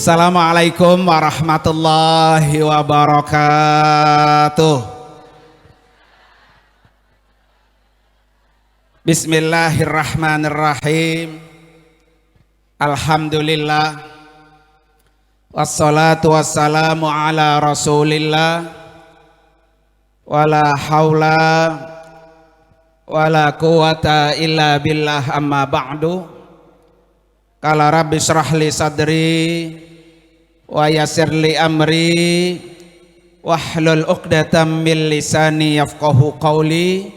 Assalamualaikum warahmatullahi wabarakatuh. Bismillahirrahmanirrahim. Alhamdulillah. Wassalatu wassalamu ala rasulillah. Wala hawla wala quwata illa billah, amma ba'du. Qala rabbi shrah li sadri wa yassir li amri wahlul 'uqdatam min lisani yafqahu qawli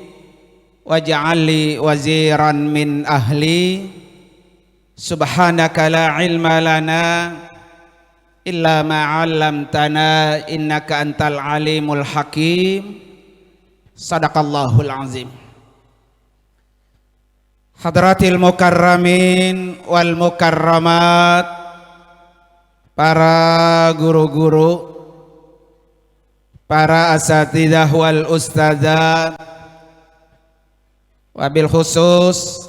waj'al li waziran min ahli. Subhanaka la ilma lana illa ma 'allamtana innaka antal alimul hakim. Sadaqallahul azim. Hadratil mukarramin wal mukarramat, para guru-guru, para asatidzah wal ustadzat, wabil khusus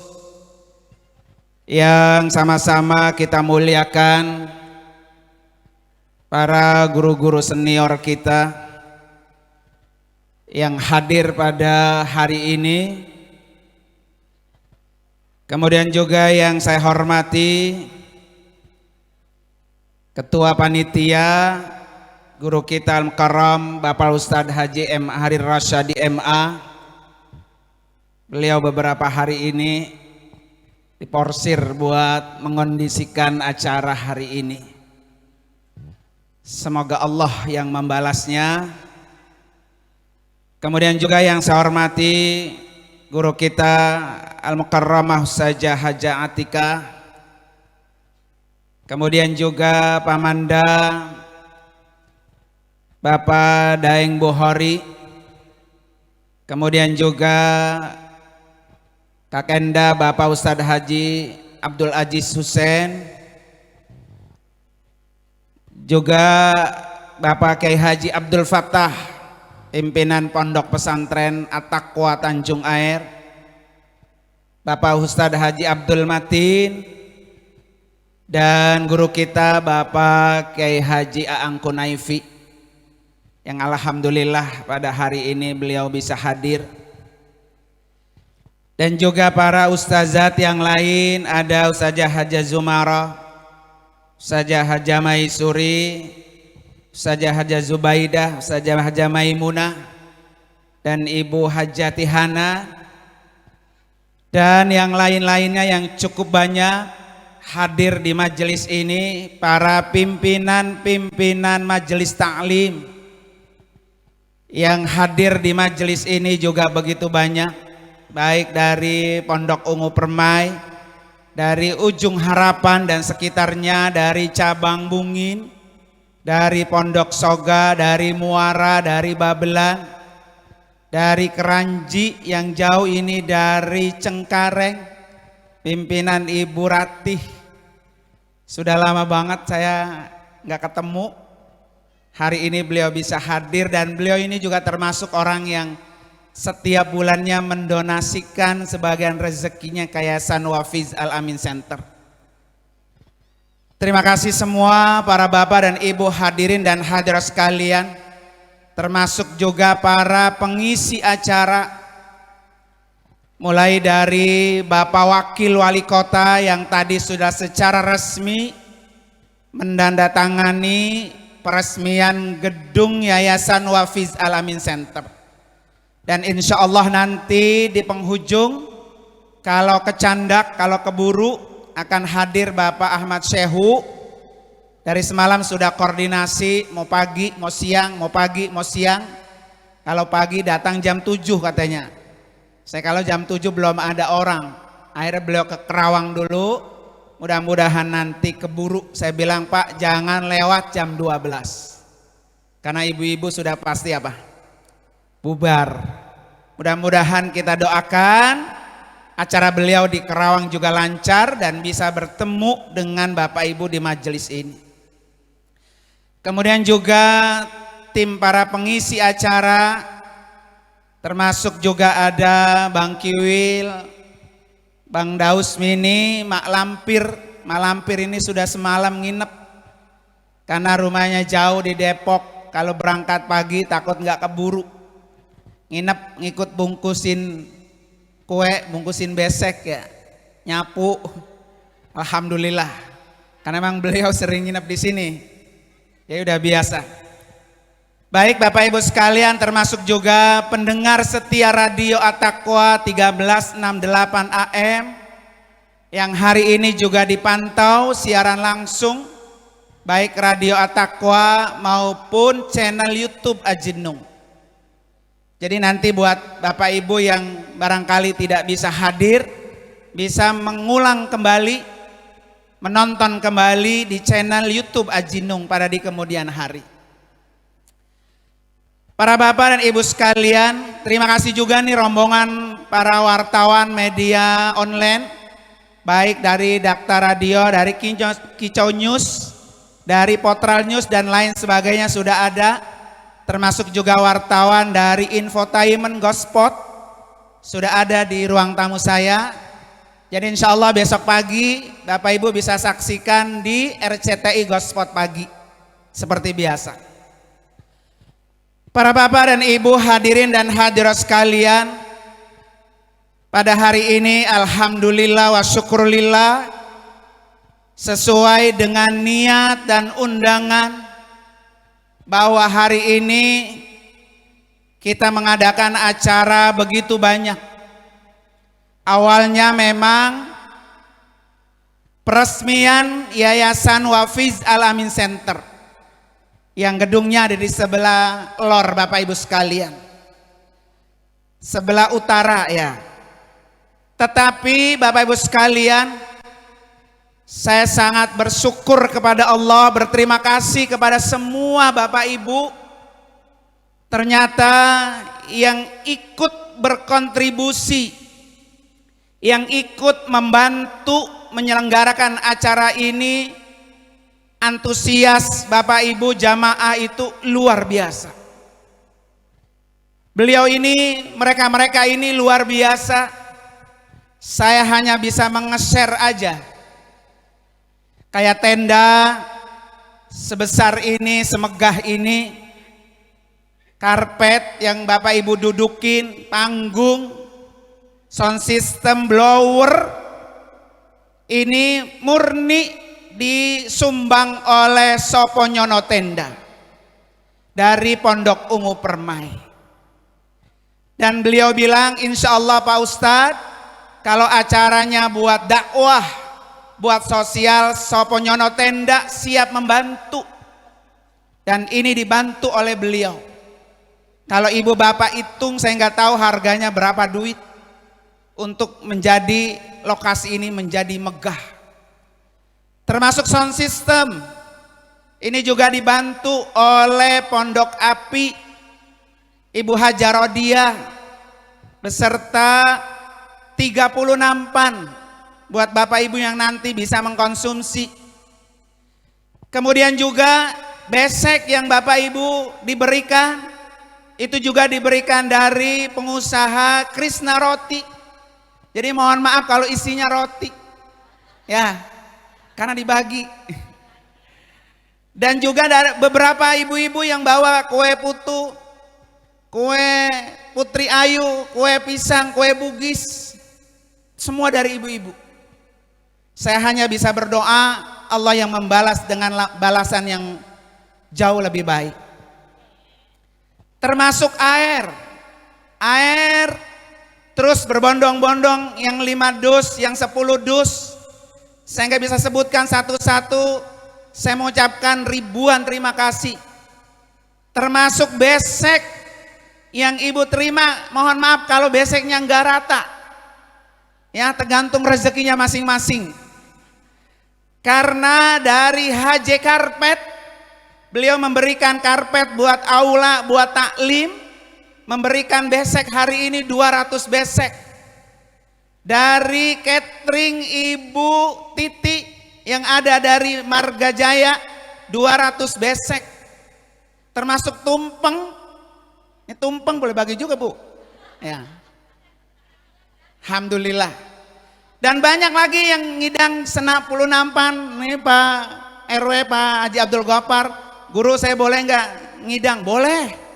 yang sama-sama kita muliakan, para guru-guru senior kita yang hadir pada hari ini. Kemudian juga yang saya hormati Ketua Panitia, Guru kita Al-Mukarram Bapak Ustadz Haji M. Harir Rasyadi MA. Beliau beberapa hari ini diporsir buat mengondisikan acara hari ini. Semoga Allah yang membalasnya. Kemudian juga yang saya hormati guru kita Al-Mukarramah Ustazah Hajah Atika. Kemudian juga Pamanda Bapak Daeng Bukhari. Kemudian juga Kakenda Bapak Ustadz Haji Abdul Aziz Hussein. Juga Bapak Kiai Haji Abdul Fattah, pimpinan Pondok Pesantren At-Taqwa Tanjung Air. Bapak Ustadz Haji Abdul Matin, dan guru kita Bapak Kiai Haji Aang Kunaifi, yang alhamdulillah pada hari ini beliau bisa hadir. Dan juga para ustazat yang lain, ada Ustazah Hajah Zumara, Ustazah Hajah Maisuri, Ustazah Hajah Zubaidah, Ustazah Hajah Maimunah, dan Ibu Hajah Tihana, dan yang lain-lainnya yang cukup banyak hadir di majelis ini. Para pimpinan-pimpinan majelis taklim yang hadir di majelis ini juga begitu banyak, baik dari Pondok Ungu Permai, dari Ujung Harapan dan sekitarnya, dari Cabang Bungin, dari Pondok Soga, dari Muara, dari Babelan, dari Keranji yang jauh ini, dari Cengkareng, pimpinan Ibu Ratih. Sudah lama banget saya nggak ketemu. Hari ini beliau bisa hadir, dan beliau ini juga termasuk orang yang setiap bulannya mendonasikan sebagian rezekinya ke Yayasan Wafiz Al-Amin Center. Terima kasih semua para bapak dan ibu hadirin dan hadirat sekalian, termasuk juga para pengisi acara, mulai dari Bapak Wakil Wali Kota yang tadi sudah secara resmi mendandatangani peresmian gedung Yayasan Wafiz Al-Amin Center. Dan insya Allah nanti di penghujung, kalau kecandak, kalau keburu, akan hadir Bapak Ahmad Syekhu. Dari semalam sudah koordinasi, mau pagi, mau siang, mau pagi, mau siang. Kalau pagi datang jam 7 katanya. Saya kalau jam 7 belum ada orang. Akhirnya beliau ke Kerawang dulu. Mudah-mudahan nanti keburu. Saya bilang, Pak, jangan lewat jam 12. Karena ibu-ibu sudah pasti apa? Bubar. Mudah-mudahan kita doakan acara beliau di Kerawang juga lancar dan bisa bertemu dengan Bapak Ibu di majelis ini. Kemudian juga tim para pengisi acara, termasuk juga ada Bang Kiwil, Bang Daus Mini, Mak Lampir. Mak Lampir ini sudah semalam nginep karena rumahnya jauh di Depok. Kalau berangkat pagi takut nggak keburu. Nginep ngikut bungkusin kue, bungkusin besek ya, nyapu. Alhamdulillah, karena memang beliau sering nginep di sini. Ya udah biasa. Baik Bapak Ibu sekalian, termasuk juga pendengar setia Radio At-Taqwa 1368 AM yang hari ini juga dipantau siaran langsung baik Radio At-Taqwa maupun channel YouTube Ajinung. Jadi nanti buat Bapak Ibu yang barangkali tidak bisa hadir, bisa mengulang kembali, menonton kembali di channel YouTube Ajinung pada di kemudian hari. Para Bapak dan Ibu sekalian, terima kasih juga nih rombongan para wartawan media online, baik dari Dakta Radio, dari Kicau News, dari Potral News dan lain sebagainya sudah ada, termasuk juga wartawan dari Infotainment Gospot sudah ada di ruang tamu saya. Jadi insya Allah besok pagi Bapak Ibu bisa saksikan di RCTI Gospot pagi seperti biasa. Para Bapak dan Ibu hadirin dan hadirat sekalian, pada hari ini alhamdulillah wa syukurillah, sesuai dengan niat dan undangan bahwa hari ini kita mengadakan acara begitu banyak. Awalnya memang peresmian Yayasan Wafiz Al-Amin Center yang gedungnya ada di sebelah lor Bapak Ibu sekalian, sebelah utara ya. Tetapi Bapak Ibu sekalian, saya sangat bersyukur kepada Allah, berterima kasih kepada semua Bapak Ibu ternyata yang ikut berkontribusi, yang ikut membantu menyelenggarakan acara ini. Antusias Bapak Ibu jamaah itu luar biasa. Beliau ini, mereka ini luar biasa. Saya hanya bisa menge-share aja. Kayak tenda sebesar ini, semegah ini, karpet yang Bapak Ibu dudukin, panggung, sound system, blower, ini murni disumbang oleh Soponyono Tenda dari Pondok Ungu Permai. Dan beliau bilang, insya Allah Pak Ustadz, kalau acaranya buat dakwah, buat sosial, Soponyono Tenda siap membantu. Dan ini dibantu oleh beliau. Kalau ibu bapak hitung, saya nggak tahu harganya berapa duit untuk menjadi lokasi ini menjadi megah. Termasuk sound system, ini juga dibantu oleh Pondok Api Ibu Haja Rodiah beserta 30 nampan buat Bapak Ibu yang nanti bisa mengkonsumsi. Kemudian juga besek yang Bapak Ibu diberikan, itu juga diberikan dari pengusaha Krishna Roti. Jadi mohon maaf kalau isinya roti ya, karena dibagi. Dan juga ada beberapa ibu-ibu yang bawa kue putu, kue putri ayu, kue pisang, kue bugis, semua dari ibu-ibu. Saya hanya bisa berdoa Allah yang membalas dengan balasan yang jauh lebih baik. Termasuk air terus berbondong-bondong, yang 5 dus, yang 10 dus. Saya nggak bisa sebutkan satu-satu. Saya mengucapkan ribuan terima kasih. Termasuk besek yang ibu terima, mohon maaf kalau beseknya nggak rata. Ya, tergantung rezekinya masing-masing. Karena dari HJ Karpet, beliau memberikan karpet buat aula, buat taklim, memberikan besek hari ini 200 besek. Dari catering Ibu Titi yang ada dari Marga Jaya 200 besek. Termasuk tumpeng. Ini tumpeng boleh bagi juga Bu. Ya. Alhamdulillah. Dan banyak lagi yang ngidang 60 nampan. Nih Pak RW Pak Haji Abdul Ghaffar, guru saya boleh nggak ngidang? Boleh.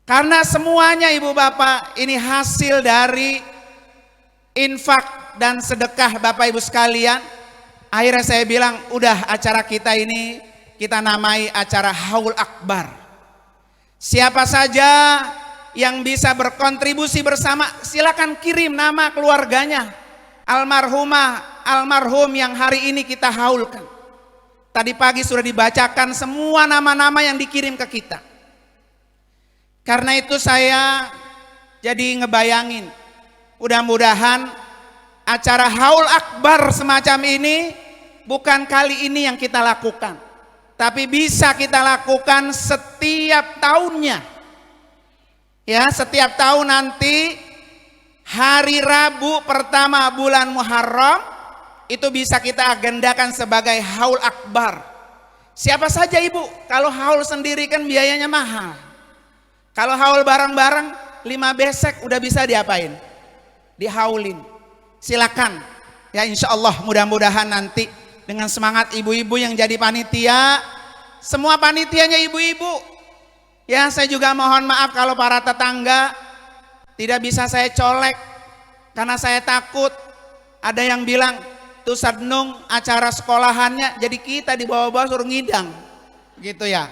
Karena semuanya ibu bapak ini hasil dari infak dan sedekah bapak ibu sekalian. Akhirnya saya bilang, udah acara kita ini kita namai acara Haul Akbar. Siapa saja yang bisa berkontribusi bersama, silakan kirim nama keluarganya, almarhumah, almarhum yang hari ini kita haulkan. Tadi pagi sudah dibacakan semua nama-nama yang dikirim ke kita. Karena itu saya jadi ngebayangin, mudah-mudahan acara Haul Akbar semacam ini bukan kali ini yang kita lakukan, tapi bisa kita lakukan setiap tahunnya. Ya, setiap tahun nanti hari Rabu pertama bulan Muharram itu bisa kita agendakan sebagai Haul Akbar. Siapa saja ibu, kalau haul sendiri kan biayanya mahal. Kalau haul bareng-bareng 5 besek udah bisa diapain? Dihaulin. Silakan. Ya insya Allah mudah-mudahan nanti dengan semangat ibu-ibu yang jadi panitia, semua panitianya ibu-ibu. Ya saya juga mohon maaf kalau para tetangga tidak bisa saya colek karena saya takut ada yang bilang tuh Sadnung acara sekolahannya jadi kita dibawa-bawa suruh ngidang gitu ya.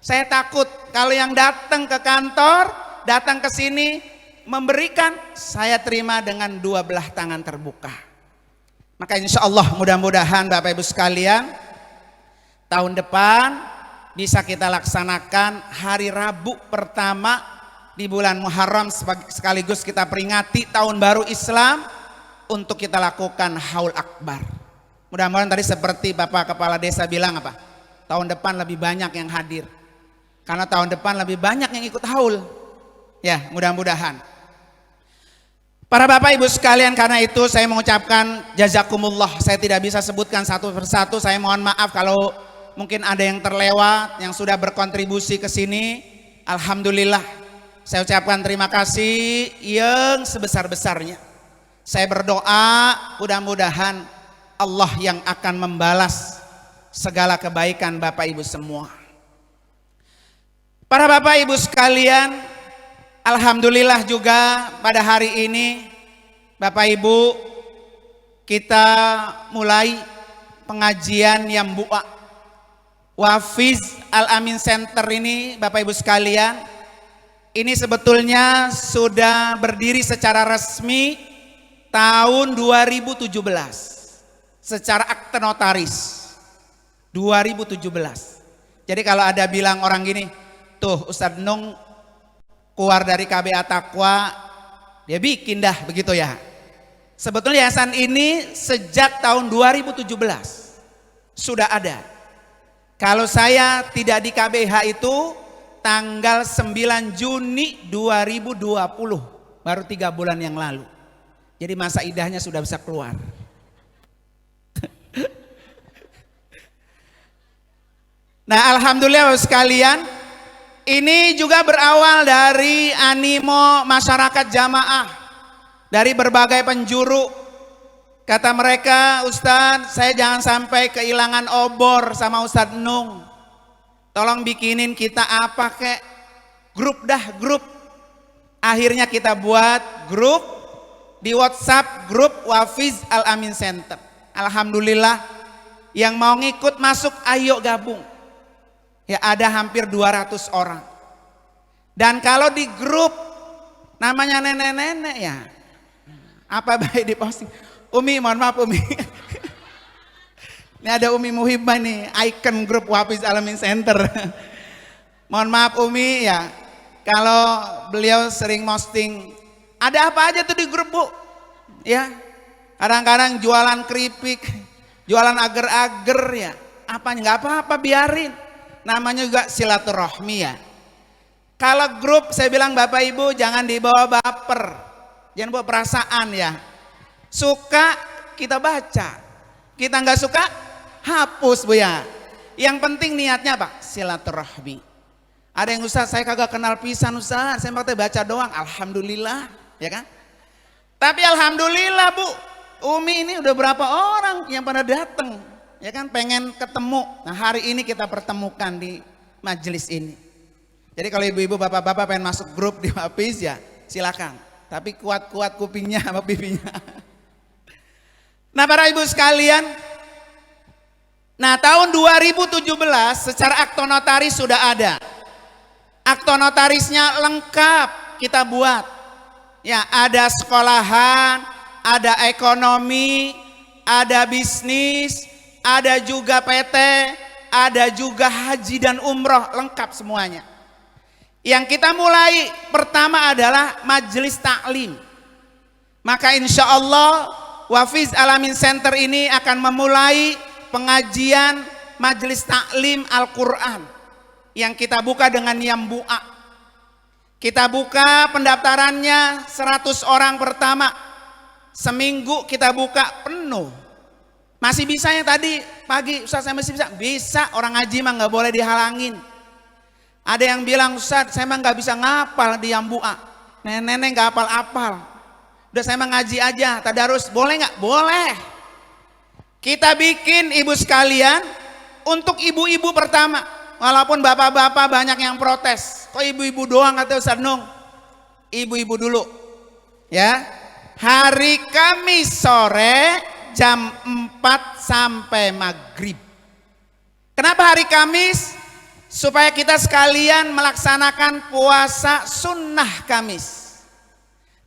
Saya takut kalau yang datang ke kantor, datang ke sini memberikan, saya terima dengan 2 belah tangan terbuka. Maka insya Allah mudah-mudahan Bapak Ibu sekalian, tahun depan bisa kita laksanakan hari Rabu pertama di bulan Muharram, sekaligus kita peringati tahun baru Islam untuk kita lakukan Haul Akbar. Mudah-mudahan tadi seperti Bapak Kepala Desa bilang apa? Tahun depan lebih banyak yang hadir. Karena tahun depan lebih banyak yang ikut haul. Ya, mudah-mudahan. Para Bapak Ibu sekalian, karena itu saya mengucapkan jazakumullah. Saya tidak bisa sebutkan satu persatu. Saya mohon maaf kalau mungkin ada yang terlewat, yang sudah berkontribusi ke sini. Alhamdulillah. Saya ucapkan terima kasih yang sebesar-besarnya. Saya berdoa mudah-mudahan Allah yang akan membalas segala kebaikan Bapak Ibu semua. Para Bapak Ibu sekalian, alhamdulillah juga pada hari ini Bapak Ibu kita mulai pengajian yang bu'a Wafiz Al-Amin Center ini. Bapak Ibu sekalian, ini sebetulnya sudah berdiri secara resmi tahun 2017 secara akte notaris 2017. Jadi kalau ada bilang orang gini, tuh Ustadz Nung keluar dari KBA Taqwa, dia bikin dah begitu ya. Sebetulnya yayasan ini sejak tahun 2017 sudah ada. Kalau saya tidak di KBH itu tanggal 9 Juni 2020, baru 3 bulan yang lalu. Jadi masa idahnya sudah bisa keluar. Nah alhamdulillah sekalian, ini juga berawal dari animo masyarakat jamaah dari berbagai penjuru. Kata mereka, Ustadz saya jangan sampai kehilangan obor sama Ustadz Nung. Tolong bikinin kita apa kek? Grup dah, grup. Akhirnya kita buat grup di WhatsApp, grup Wafiz Al-Amin Center. Alhamdulillah yang mau ngikut masuk ayo gabung. Ya ada hampir 200 orang. Dan kalau di grup namanya nenek-nenek ya, apa baik diposting? Umi, mohon maaf Umi. Ini ada Umi Muhibah nih, icon grup Wafiz Al-Amin Center. Mohon maaf Umi ya, kalau beliau sering posting, ada apa aja tuh di grup Bu? Ya, kadang-kadang jualan keripik, jualan agar-agar ya, apanya nggak apa-apa biarin. Namanya juga silaturahmi ya. Kalau grup saya bilang Bapak Ibu jangan dibawa baper, jangan bawa perasaan ya. Suka kita baca, kita nggak suka hapus Bu ya. Yang penting niatnya apa? Silaturahmi. Ada yang Ustaz saya kagak kenal pisan Ustaz, saya baca doang. Alhamdulillah ya kan. Tapi alhamdulillah Bu, Umi ini udah berapa orang yang pada datang ya kan, pengen ketemu. Nah hari ini kita pertemukan di majelis ini. Jadi kalau ibu-ibu bapak-bapak pengen masuk grup di Wafiz ya silakan. Tapi kuat-kuat kupingnya sama pipinya. Nah para ibu sekalian, nah tahun 2017 secara akta notaris sudah ada. Akta notarisnya lengkap kita buat. Ya ada sekolahan, ada ekonomi, ada bisnis, ada juga PT, ada juga haji dan umroh, lengkap semuanya. Yang kita mulai pertama adalah majelis taklim. Maka insya Allah Wafiz Alamin Center ini akan memulai pengajian majelis taklim Al-Quran yang kita buka dengan Yambu'a. Kita buka pendaftarannya 100 orang pertama. Seminggu kita buka penuh. Masih bisa yang tadi pagi, Ustaz saya masih bisa. Bisa, orang ngaji mah nggak boleh dihalangin. Ada yang bilang, Ustaz saya mah nggak bisa ngapal di Yambu'a. Nenek-nenek nggak hafal-hafal. Udah saya mah ngaji aja, tadarus. Boleh nggak? Boleh. Kita bikin ibu sekalian untuk ibu-ibu pertama. Walaupun bapak-bapak banyak yang protes. Kok ibu-ibu doang kata Ustaz Nung? Ibu-ibu dulu. Ya. Hari Kamis sore jam 4 sampai maghrib. Kenapa hari Kamis? Supaya kita sekalian melaksanakan puasa sunnah Kamis.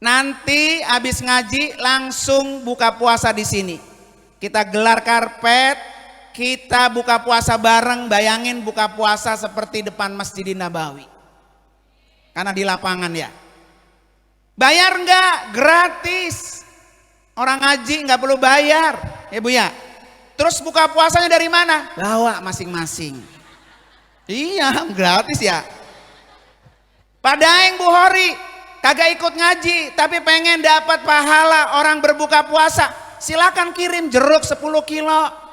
Nanti habis ngaji langsung buka puasa di sini. Kita gelar karpet. Kita buka puasa bareng, bayangin buka puasa seperti depan Masjidin Nabawi. Karena di lapangan ya. Bayar enggak? Gratis. Orang ngaji enggak perlu bayar, ya Bu ya. Terus buka puasanya dari mana? Bawa masing-masing. Iya, gratis ya. Padaeng Bu Hori, kagak ikut ngaji, tapi pengen dapat pahala orang berbuka puasa. Silakan kirim jeruk 10 kilo.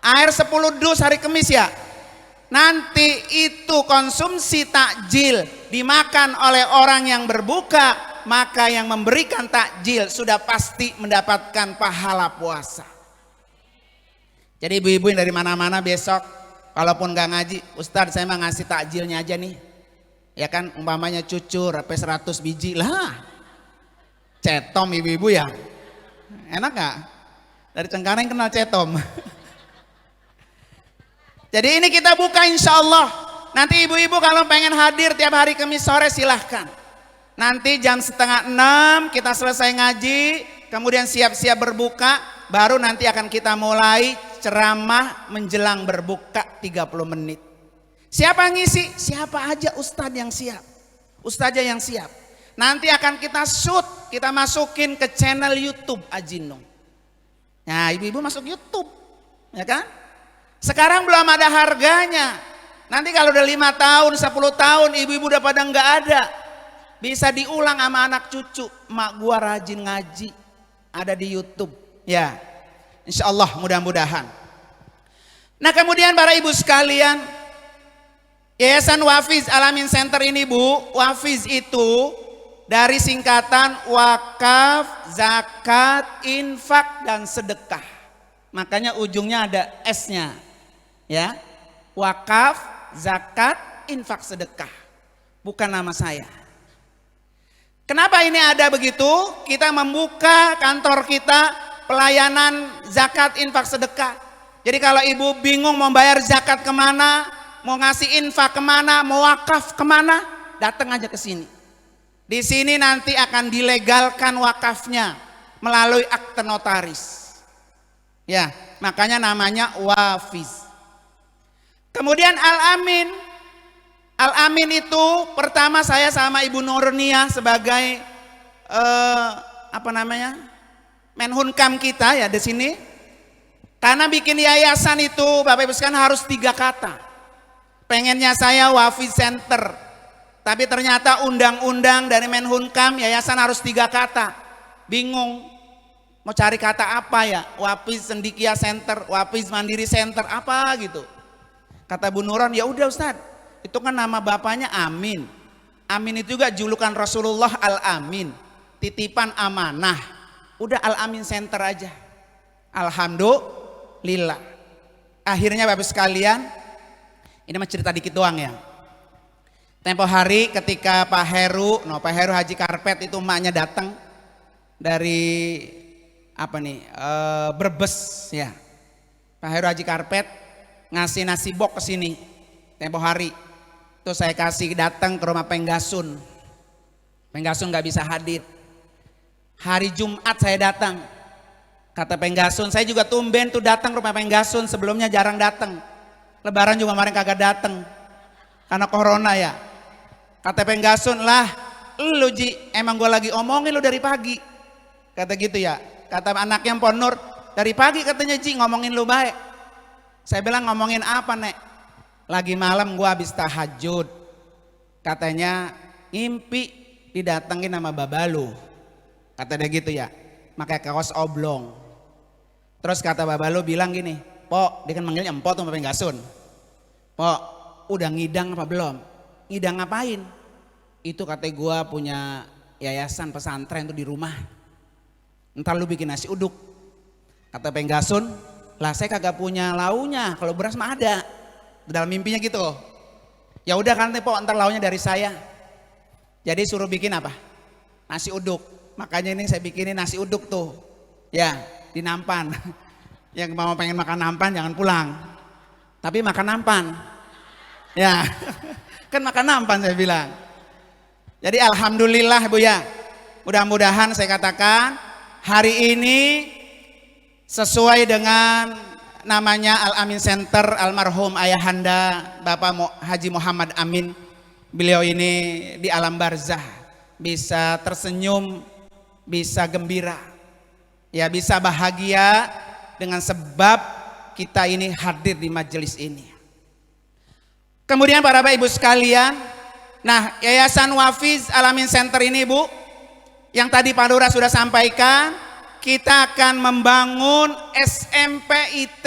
Air 10 dus hari Kamis ya. Nanti itu konsumsi takjil dimakan oleh orang yang berbuka, maka yang memberikan takjil sudah pasti mendapatkan pahala puasa. Jadi ibu-ibu yang dari mana-mana besok, kalaupun gak ngaji, Ustadz saya mah ngasih takjilnya aja nih. Ya kan umpamanya cucur sampai 100 biji lah. Cetom ibu-ibu ya. Enak gak? Dari Cengkareng kenal cetom. Jadi ini kita buka insya Allah. Nanti ibu-ibu kalau pengen hadir tiap hari Kamis sore silahkan. Nanti jam 5:30 kita selesai ngaji. Kemudian siap-siap berbuka. Baru nanti akan kita mulai ceramah menjelang berbuka 30 menit. Siapa yang ngisi? Siapa aja ustadz yang siap. Ustazah yang siap. Nanti akan kita shoot. Kita masukin ke channel YouTube Ajinung. Nah ibu-ibu masuk YouTube. Ya kan? Sekarang belum ada harganya. Nanti kalau udah 5 tahun, 10 tahun ibu-ibu udah pada nggak ada. Bisa diulang sama anak cucu. Mak gua rajin ngaji. Ada di YouTube. Ya. Insya Allah mudah-mudahan. Nah kemudian para ibu sekalian. Yayasan Wafiz Alamin Center ini Bu. Wafiz itu dari singkatan wakaf, zakat, infak, dan sedekah. Makanya ujungnya ada S-nya. Ya, wakaf, zakat, infak, sedekah. Bukan nama saya. Kenapa ini ada begitu? Kita membuka kantor kita pelayanan zakat, infak, sedekah. Jadi kalau ibu bingung mau bayar zakat kemana, mau ngasih infak kemana, mau wakaf kemana, datang aja ke sini. Di sini nanti akan dilegalkan wakafnya melalui akte notaris. Ya, makanya namanya Wafiz. Kemudian Al-Amin. Al-Amin itu pertama saya sama Ibu Nurnia sebagai Menhunkam kita ya di sini. Karena bikin yayasan itu Bapak Ibu sekalian harus 3 kata. Pengennya saya Wafiz Center. Tapi ternyata undang-undang dari Menhunkam yayasan harus 3 kata. Bingung. Mau cari kata apa ya? Wafiz Sendikia Center, Wafiz Mandiri Center, apa gitu. Kata Bu Nuron, ya udah Ustaz, itu kan nama bapaknya Amin. Amin itu juga julukan Rasulullah Al-Amin, titipan amanah. Udah Al-Amin Center aja. Alhamdulillah. Akhirnya Bapak sekalian, ini mah cerita dikit doang ya. Tempo hari ketika Pak Heru Haji Karpet itu emaknya datang dari Brebes ya. Pak Heru Haji Karpet ngasih nasi bok ke sini. Tempo hari itu saya kasih datang ke rumah Penggasun. Penggasun nggak bisa hadir. Hari Jumat saya datang. Kata Penggasun, saya juga tumben tuh datang ke rumah Penggasun, sebelumnya jarang datang. Lebaran juga kemarin kagak datang karena corona ya. Kata Penggasun, lah lu Ji, emang gue lagi omongin lu dari pagi. Kata gitu ya. Kata anaknya Mpok Nur, dari pagi katanya Ji ngomongin lu baik. Saya bilang ngomongin apa Nek? Lagi malam gue habis tahajud. Katanya ngimpi didatengin sama Babalu. Kata dia gitu ya, pakai kaos oblong. Terus kata Babalu bilang gini, Pok, dia kan manggilnya Empok tuh sama Penggasun. Pok, udah ngidang apa belum? Ngidang ngapain? Itu kata gua punya yayasan pesantren tuh di rumah. Ntar lu bikin nasi uduk. Kata Penggasun, lah saya kagak punya launya, kalau beras mah ada. Dalam mimpinya gitu. Ya udah kan Pok, ntar launya dari saya. Jadi suruh bikin apa? Nasi uduk. Makanya ini saya bikinin nasi uduk tuh. Ya, di Nampan. Yang mau pengen makan nampan jangan pulang. Tapi makan nampan. Ya, kan makan nampan saya bilang. Jadi alhamdulillah Bu ya. Mudah-mudahan saya katakan hari ini sesuai dengan namanya Al-Amin Center almarhum ayahanda Bapak Haji Muhammad Amin. Beliau ini di alam barzah bisa tersenyum, bisa gembira, ya bisa bahagia dengan sebab kita ini hadir di majelis ini. Kemudian para Bapak Ibu sekalian, nah Yayasan Wafiz Al-Amin Center ini Bu, yang tadi Pak Lurah sudah sampaikan, kita akan membangun SMP IT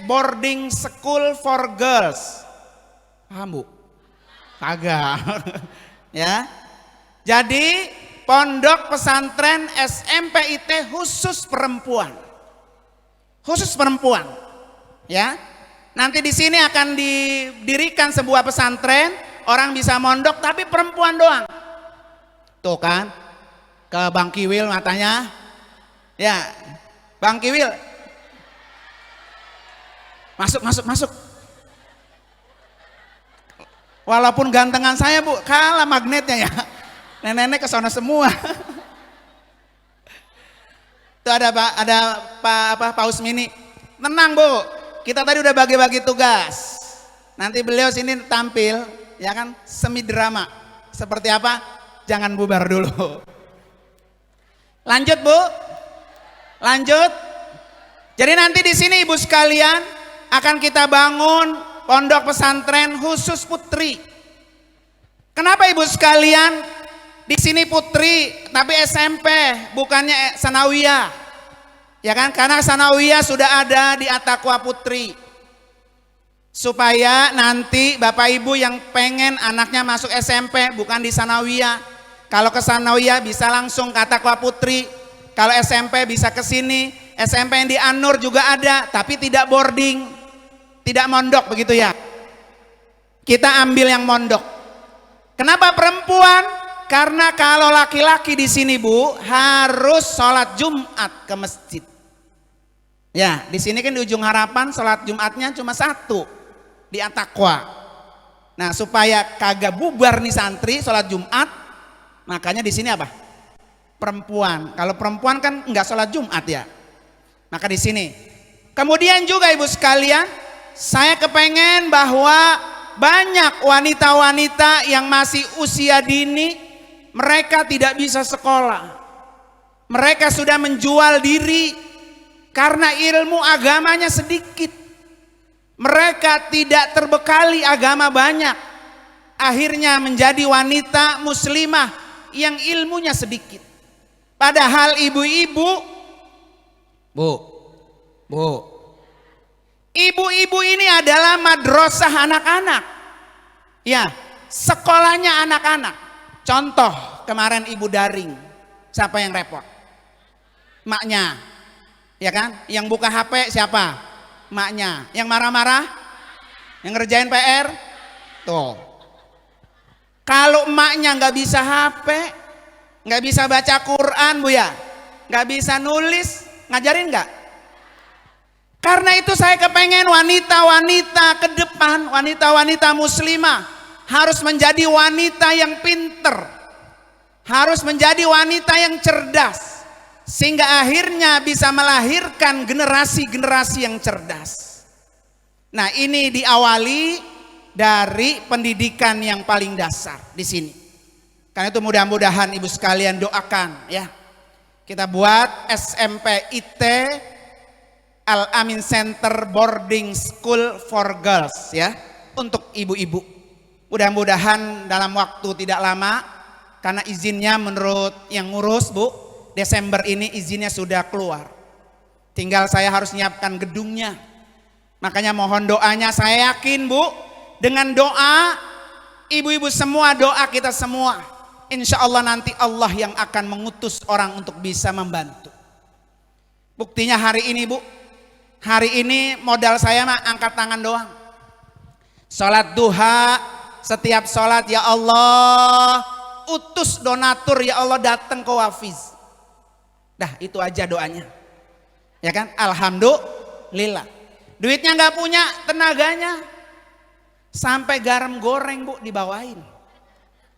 Boarding School for Girls. Paham Bu? Kagak. Ya. Jadi pondok pesantren SMP IT khusus perempuan. Khusus perempuan. Ya. Nanti di sini akan didirikan sebuah pesantren, orang bisa mondok tapi perempuan doang. Tuh kan. Ke Bang Kiwil matanya. Ya. Bang Kiwil. Masuk. Walaupun gantengan saya Bu, kalah magnetnya ya. Nenek-nenek ke sana semua. Itu ada Pak Usmini. Tenang Bu, kita tadi udah bagi-bagi tugas. Nanti beliau sini tampil, ya kan, semi drama. Seperti apa? Jangan bubar dulu. Lanjut Bu. Lanjut. Jadi nanti di sini Ibu sekalian akan kita bangun pondok pesantren khusus putri. Kenapa Ibu sekalian di sini putri tapi SMP bukannya sanawiyah? Ya kan? Karena sanawiyah sudah ada di At-Taqwa Putri. Supaya nanti Bapak Ibu yang pengen anaknya masuk SMP bukan di sanawiyah. Kalau ke sanawiyah bisa langsung ke At-Taqwa Putri. Kalau SMP bisa ke sini. SMP yang di An-Nur juga ada tapi tidak boarding. Tidak mondok begitu ya. Kita ambil yang mondok. Kenapa perempuan? Karena kalau laki-laki di sini Bu harus sholat Jumat ke masjid. Ya, di sini kan di Ujung Harapan sholat Jumatnya cuma satu di At-Taqwa. Nah, supaya kagak bubar nih santri sholat Jumat, makanya di sini apa? Perempuan. Kalau perempuan kan nggak sholat Jumat ya. Maka di sini. Kemudian juga Ibu sekalian, saya kepengen bahwa banyak wanita-wanita yang masih usia dini, mereka tidak bisa sekolah. Mereka sudah menjual diri karena ilmu agamanya sedikit. Mereka tidak terbekali agama banyak. Akhirnya menjadi wanita muslimah yang ilmunya sedikit. Padahal ibu-ibu, ibu-ibu ini adalah madrasah anak-anak. Ya, sekolahnya anak-anak. Contoh kemarin ibu daring. Siapa yang repot? Maknya. Ya kan? Yang buka HP siapa? Maknya. Yang marah-marah? Yang ngerjain PR? Tuh. Kalau emaknya nggak bisa HP, nggak bisa baca Quran Bu ya, nggak bisa nulis, ngajarin nggak? Karena itu saya kepengen wanita-wanita ke depan, wanita-wanita muslimah harus menjadi wanita yang pinter, harus menjadi wanita yang cerdas, sehingga akhirnya bisa melahirkan generasi-generasi yang cerdas. Nah, ini diawali dari pendidikan yang paling dasar di sini. Karena itu mudah-mudahan ibu sekalian doakan ya. Kita buat SMP IT Al-Amin Center Boarding School for Girls ya, untuk ibu-ibu. Mudah-mudahan dalam waktu tidak lama, karena izinnya menurut yang ngurus Bu, Desember ini izinnya sudah keluar. Tinggal saya harus nyiapkan gedungnya. Makanya mohon doanya, saya yakin Bu, dengan doa ibu-ibu semua, doa kita semua, insya Allah nanti Allah yang akan mengutus orang untuk bisa membantu. Buktinya hari ini Bu, hari ini modal saya mah angkat tangan doang. Sholat duha, setiap sholat ya Allah utus donatur, ya Allah datang ke Wafiz. Dah itu aja doanya. Ya kan? Alhamdulillah. Duitnya nggak punya, tenaganya. Sampai garam goreng Bu dibawain.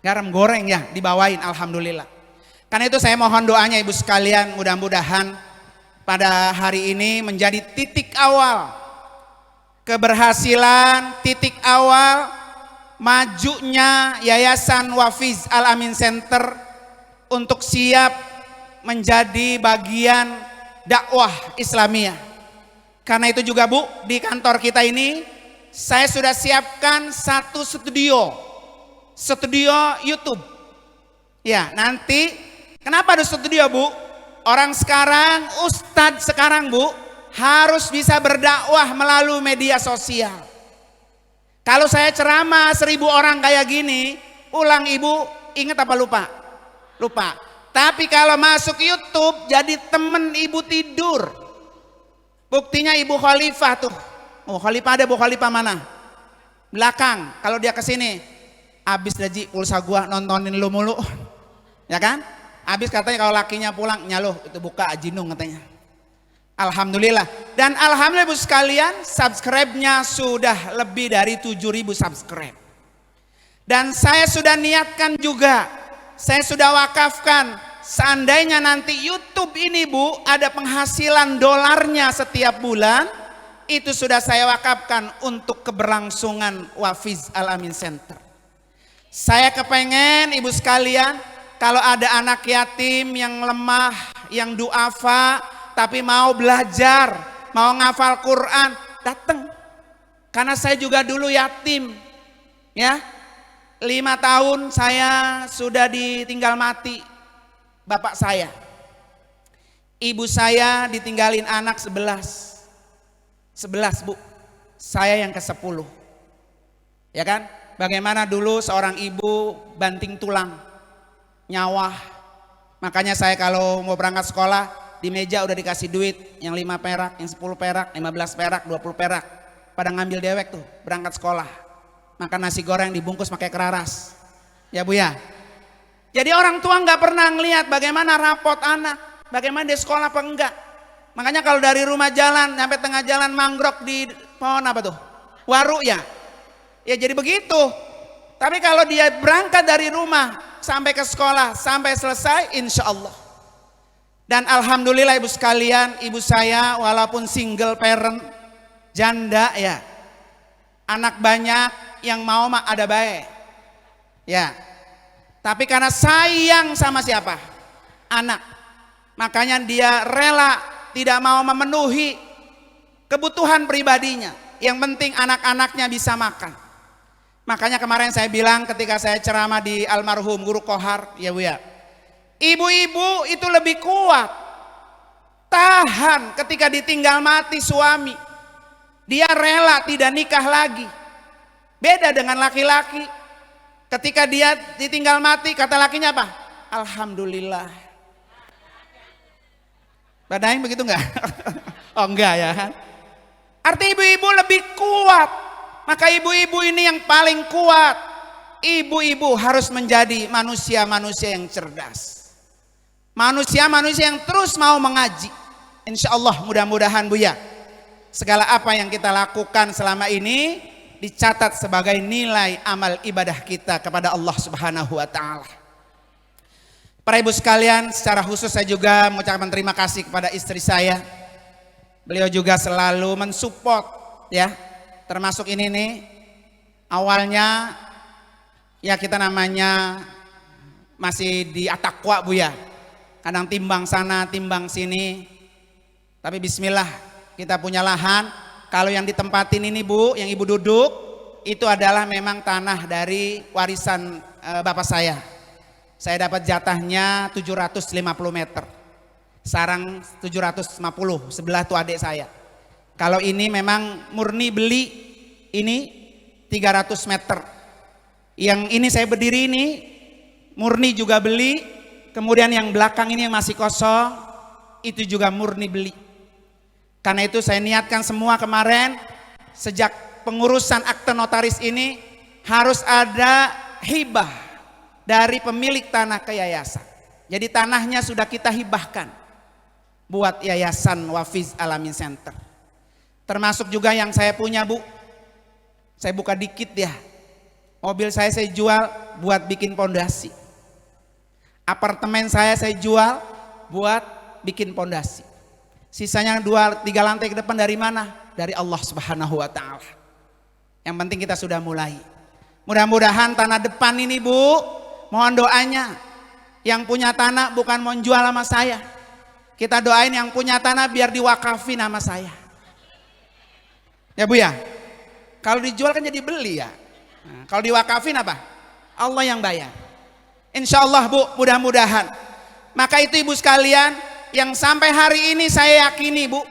Garam goreng ya dibawain, alhamdulillah. Karena itu saya mohon doanya ibu sekalian, mudah-mudahan pada hari ini menjadi titik awal keberhasilan, titik awal majunya Yayasan Wafiz Al-Amin Center untuk siap menjadi bagian dakwah Islamiyah. Karena itu juga Bu, di kantor kita ini saya sudah siapkan satu studio YouTube. Ya, nanti kenapa ada studio Bu? Orang sekarang, ustadz sekarang Bu, harus bisa berdakwah melalui media sosial. Kalau saya ceramah 1000 orang kayak gini, ulang ibu, ingat apa lupa? Lupa. Tapi kalau masuk YouTube jadi temen ibu tidur. Buktinya Ibu Khalifah tuh. Oh, Khalifah ada, Bu Khalifah mana? Belakang. Kalau dia kesini, abis Daji pulsa gua nontonin lu mulu. Ya kan? Abis katanya kalau lakinya pulang, nyaloh itu buka ajinung katanya. Alhamdulillah. Dan alhamdulillah Bu sekalian, subscribe-nya sudah lebih dari 7.000 subscribe. Dan saya sudah niatkan juga, saya sudah wakafkan, seandainya nanti YouTube ini Bu ada penghasilan dolarnya setiap bulan, itu sudah saya wakafkan untuk keberlangsungan Wafiz Al-Amin Center. Saya kepengen ibu sekalian, kalau ada anak yatim yang lemah, yang duafa, tapi mau belajar, mau ngafal Quran, datang. Karena saya juga dulu yatim, ya. 5 tahun saya sudah ditinggal mati bapak saya. Ibu saya ditinggalin anak 11 Bu, saya yang ke-10. Ya kan? Bagaimana dulu seorang ibu banting tulang, nyawa. Makanya saya kalau mau berangkat sekolah, di meja udah dikasih duit, yang 5 perak, yang 10 perak, 15 perak, 20 perak. Pada ngambil dewek tuh, berangkat sekolah. Makan nasi goreng dibungkus pakai keraras. Ya Bu ya. Jadi orang tua nggak pernah ngelihat bagaimana rapot anak, bagaimana dia sekolah apa enggak. Makanya kalau dari rumah jalan sampai tengah jalan mangrok di pohon apa tuh? Waru ya. Ya jadi begitu. Tapi kalau dia berangkat dari rumah sampai ke sekolah, sampai selesai, insya Allah. Dan alhamdulillah ibu sekalian, ibu saya walaupun single parent, janda ya, anak banyak, yang mau mah ada baik. Ya. Tapi karena sayang sama siapa? Anak. Makanya dia rela tidak mau memenuhi kebutuhan pribadinya. Yang penting anak-anaknya bisa makan. Makanya kemarin saya bilang ketika saya ceramah di almarhum Guru Kohar, ya Bu ya, ibu-ibu itu lebih kuat, tahan ketika ditinggal mati suami. Dia rela tidak nikah lagi. Beda dengan laki-laki, ketika dia ditinggal mati, kata lakinya apa? Alhamdulillah. Badain begitu enggak? Oh enggak ya. Artinya ibu-ibu lebih kuat. Maka ibu-ibu ini yang paling kuat. Ibu-ibu harus menjadi manusia-manusia yang cerdas. Manusia-manusia yang terus mau mengaji. Insya Allah mudah-mudahan Buya, segala apa yang kita lakukan selama ini dicatat sebagai nilai amal ibadah kita kepada Allah Subhanahu wa Ta'ala. Para ibu sekalian, secara khusus saya juga mengucapkan terima kasih kepada istri saya. Beliau juga selalu mensupport ya, termasuk ini nih. Awalnya ya kita namanya masih di atakwa Buya, kadang timbang sana timbang sini. Tapi bismillah, kita punya lahan. Kalau yang ditempatin ini Bu, yang ibu duduk, itu adalah memang tanah dari warisan bapak saya. Saya dapat jatahnya 750 meter. Sarang 750, sebelah tuh adik saya. Kalau ini memang murni beli, ini 300 meter. Yang ini saya berdiri ini, murni juga beli. Kemudian yang belakang ini yang masih kosong, itu juga murni beli. Karena itu saya niatkan semua kemarin, sejak pengurusan akte notaris ini harus ada hibah dari pemilik tanah ke yayasan. Jadi tanahnya sudah kita hibahkan buat Yayasan Wafiz Alamin Center. Termasuk juga yang saya punya Bu, saya buka dikit ya. Mobil saya jual buat bikin pondasi. Apartemen saya jual buat bikin pondasi. Sisanya 2-3 lantai ke depan dari mana? Dari Allah Subhanahu wa Ta'ala. Yang penting kita sudah mulai. Mudah-mudahan tanah depan ini Bu, mohon doanya. Yang punya tanah bukan mau jual sama saya. Kita doain yang punya tanah biar diwakafin sama saya. Ya Bu ya. Kalau dijual kan jadi beli ya. Nah, kalau diwakafin apa? Allah yang bayar. Insya Allah Bu, mudah-mudahan. Maka itu ibu sekalian, yang sampai hari ini saya yakini Bu,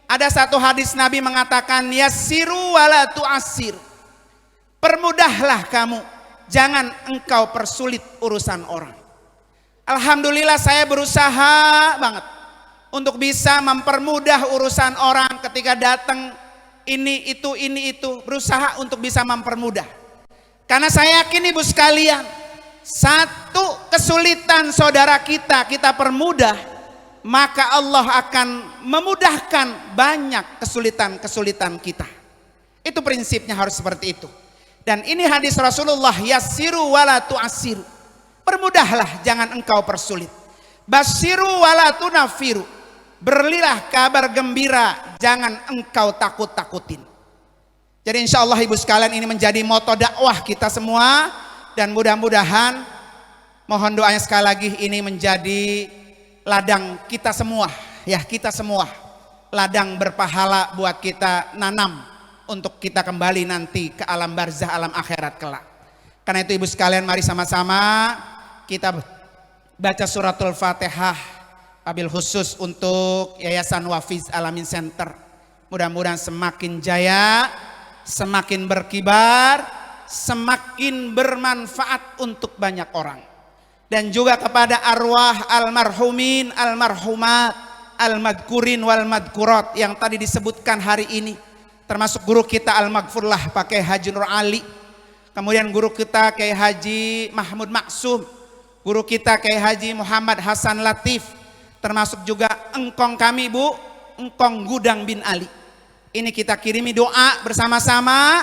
ada satu hadis Nabi mengatakan, yassiru wala tu'assir. Permudahlah kamu, jangan engkau persulit urusan orang. Alhamdulillah saya berusaha banget untuk bisa mempermudah urusan orang ketika datang ini itu, berusaha untuk bisa mempermudah. Karena saya yakin ibu sekalian, satu kesulitan saudara kita permudah, maka Allah akan memudahkan banyak kesulitan-kesulitan kita. Itu prinsipnya harus seperti itu. Dan ini hadis Rasulullah, yassiru wala tu'assiru. Permudahlah, jangan engkau persulit. Basyiru wala tunafiru. Berilah kabar gembira, jangan engkau takut-takutin. Jadi insya Allah ibu sekalian ini menjadi moto dakwah kita semua. Dan mudah-mudahan, mohon doanya sekali lagi, ini menjadi ladang kita semua, ya kita semua, ladang berpahala buat kita nanam untuk kita kembali nanti ke alam barzah, alam akhirat kelak. Karena itu ibu sekalian, mari sama-sama kita baca suratul Fatihah, wabil khusus untuk Yayasan Wafiz Alamin Center. Mudah-mudahan semakin jaya, semakin berkibar, semakin bermanfaat untuk banyak orang. Dan juga kepada arwah almarhumin, almarhumat, almadkurin wal madkurat yang tadi disebutkan hari ini, termasuk guru kita Al-Maghfurlah Pak Kiai Haji Nur Ali, kemudian guru kita Kiai Haji Mahmud Maksum, guru kita Kiai Haji Muhammad Hasan Latif, termasuk juga engkong kami Bu, engkong Gudang bin Ali. Ini kita kirimi doa bersama-sama,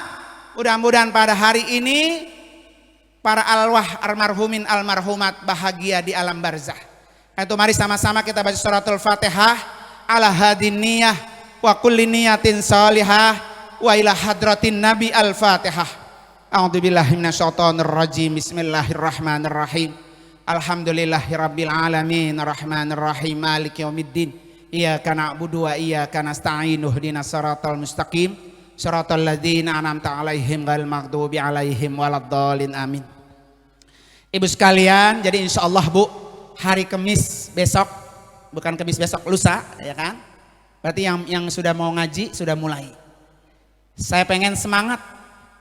mudah-mudahan pada hari ini para alwah almarhumin almarhumat bahagia di alam barzah. Itu mari sama-sama kita baca suratul Fatihah ala hadin niyah wa kulli niyatin salihah wa ila hadratin nabi al-Fatihah. A'udzubillahi minasyaitonir rajim. Bismillahirrahmanirrahim. Alhamdulillahirabbil alamin arrahmanir rahim maliki yaumiddin. Iyyaka na'budu wa iyyaka nasta'in ihdinas siratal mustaqim. Siratal ladzina an'amta 'alaihim ghairil maghdubi 'alaihim waladdallin amin. Ibu sekalian, jadi insya Allah Bu, hari Kamis besok, bukan Kamis besok, lusa ya kan? Berarti yang sudah mau ngaji sudah mulai. Saya pengen semangat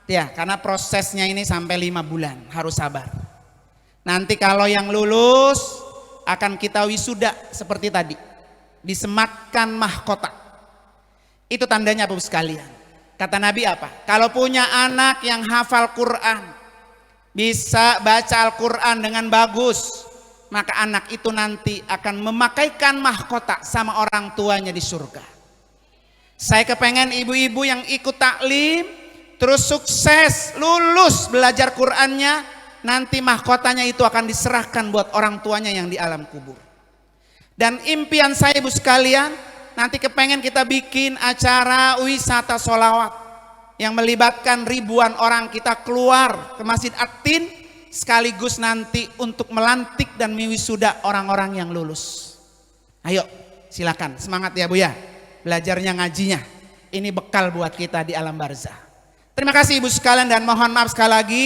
ya, karena prosesnya ini sampai 5 bulan, harus sabar. Nanti kalau yang lulus akan kita wisuda seperti tadi, disematkan mahkota. Itu tandanya Bapak sekalian. Kata Nabi apa? Kalau punya anak yang hafal Quran, bisa baca Al-Quran dengan bagus, maka anak itu nanti akan memakaikan mahkota sama orang tuanya di surga. Saya kepengen ibu-ibu yang ikut taklim, terus sukses, lulus belajar Qurannya, nanti mahkotanya itu akan diserahkan buat orang tuanya yang di alam kubur. Dan impian saya ibu sekalian, nanti kepengen kita bikin acara wisata sholawat yang melibatkan ribuan orang, kita keluar ke Masjid At-Tin sekaligus nanti untuk melantik dan mewisuda orang-orang yang lulus. Ayo silakan, semangat ya Bu ya, belajarnya ngajinya, ini bekal buat kita di alam barzah. Terima kasih ibu sekalian dan mohon maaf sekali lagi,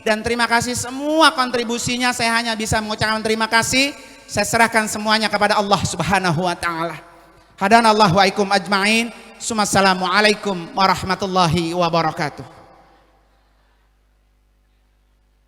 dan terima kasih semua kontribusinya. Saya hanya bisa mengucapkan terima kasih. Saya serahkan semuanya kepada Allah Subhanahu wa taala. Hadanallahu wa ikum ajmain. Assalamualaikum warahmatullahi wabarakatuh.